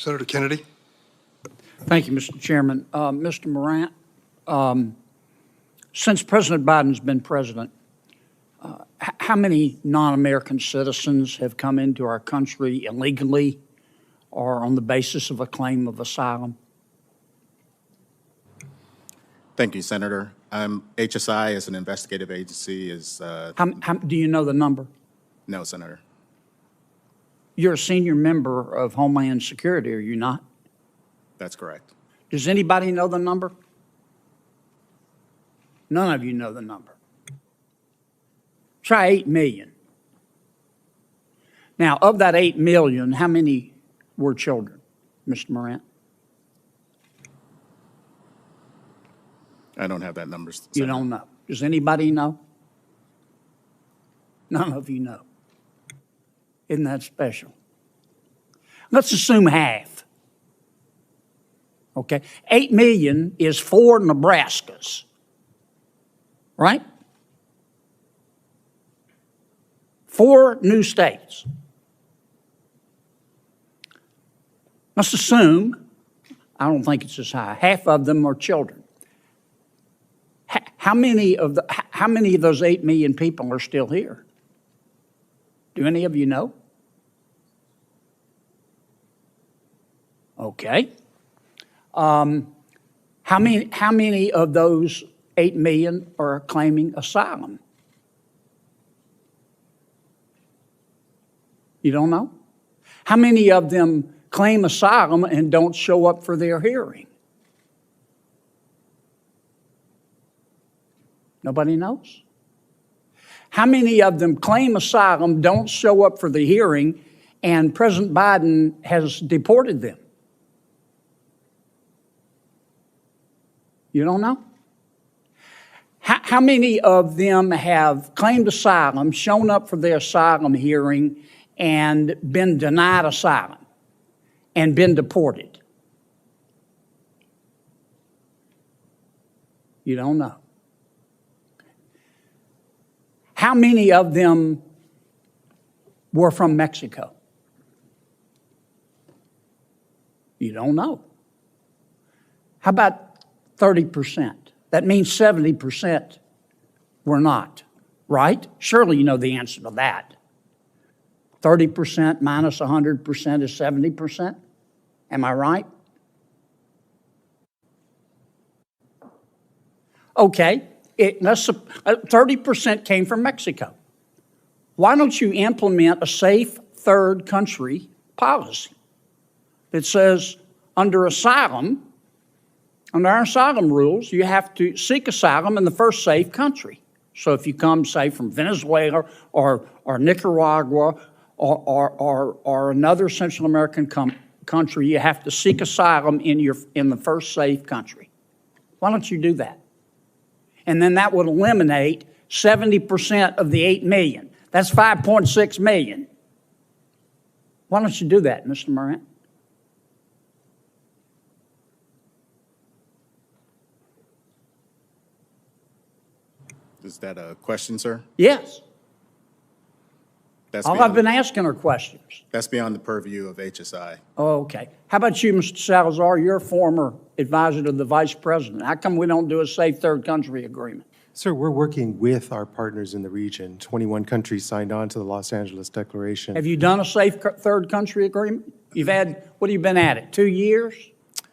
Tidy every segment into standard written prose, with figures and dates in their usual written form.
Senator Kennedy. Thank you, Mr. Chairman. Mr. Morant, since President Biden's been president, how many non-American citizens have come into our country illegally or on the basis of a claim of asylum? Thank you, Senator. HSI, as an investigative agency, is Do you know the number? no, Senator. You're a senior member of Homeland Security, are you not? That's correct. Does anybody know the number? None of you know the number. Try 8 million. Now, of that 8 million, how many were children, Mr. Morant? I don't have that number, Senator. You don't know. Does anybody know? None of you know. Isn't that special? Let's assume half. Okay? 8 million is 4 Nebraskas, right? 4 new states. Let's assume, I don't think it's as high, half of them are children. How many of those 8 million people are still here? Do any of you know? Okay. How many of those 8 million are claiming asylum? You don't know? How many of them claim asylum and don't show up for their hearing? Nobody knows? How many of them claim asylum, don't show up for the hearing, and President Biden has deported them? You don't know? How many of them have claimed asylum, shown up for their asylum hearing, and been denied asylum and been deported? You don't know. How many of them were from Mexico? You don't know. How about 30%? That means 70% were not, right? Surely you know the answer to that. 30% minus 100% is 70%. Am I right? Okay. 30% came from Mexico. Why don't you implement a safe third country policy that says under our asylum rules, you have to seek asylum in the first safe country. So if you come, say, from Venezuela or Nicaragua or another Central American country, you have to seek asylum in the first safe country. Why don't you do that? And then that would eliminate 70% of the 8 million. That's 5.6 million. Why don't you do that, Mr. Morant? Is that a question, sir? Yes. That's All I've been asking are questions. That's beyond the purview of HSI. Oh, okay. How about you, Mr. Salazar? You're a former advisor to the vice president. How come we don't do a safe third country agreement? Sir, we're working with our partners in the region. 21 countries signed on to the Los Angeles Declaration. Have you done a safe third country agreement? You've had, what have you been at it, 2 years?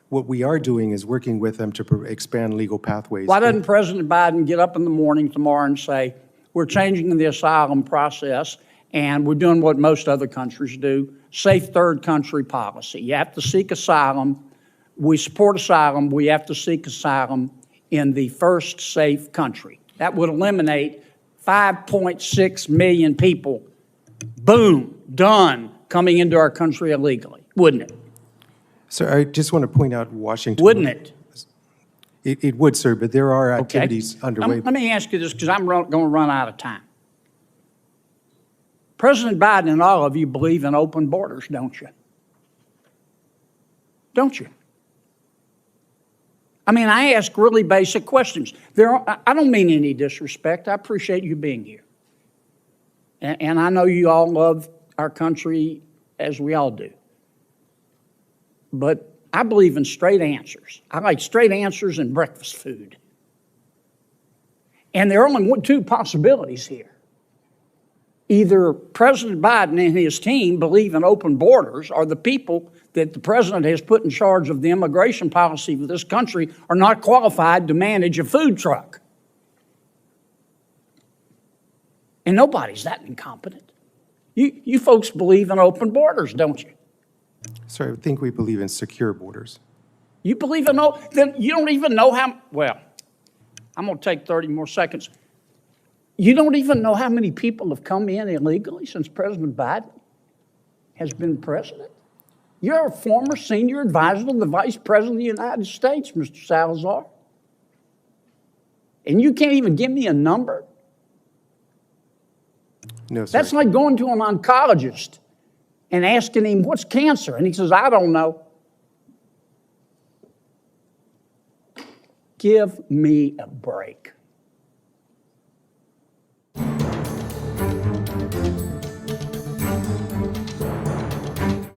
What we are doing is working with them to expand legal pathways. Why doesn't President Biden get up in the morning tomorrow and say, we're changing the asylum process and we're doing what most other countries do, safe third country policy. You have to seek asylum. We support asylum. We have to seek asylum in the first safe country. That would eliminate 5.6 million people, boom, done, coming into our country illegally, wouldn't it? Sir, I just want to point out Washington. Wouldn't it? It would, sir, but there are activities underway. Let me ask you this, because I'm going to run out of time. President Biden and all of you believe in open borders, don't you? Don't you? I mean, I ask really basic questions. I don't mean any disrespect. I appreciate you being here. And I know you all love our country as we all do. but I believe in straight answers. I like straight answers and breakfast food. And there are only two possibilities here. Either President Biden and his team believe in open borders, or the people that the president has put in charge of the immigration policy of this country are not qualified to manage a food truck. And nobody's that incompetent. You folks believe in open borders, don't you? Sir, I think we believe in secure borders. You believe in then you don't even know how, well, I'm going to take 30 more seconds. You don't even know how many people have come in illegally since President Biden has been president? You're a former senior advisor to the Vice President of the United States, Mr. Salazar. And you can't even give me a number? No, sir. That's like going to an oncologist and asking him, what's cancer? And he says, I don't know. Give me a break.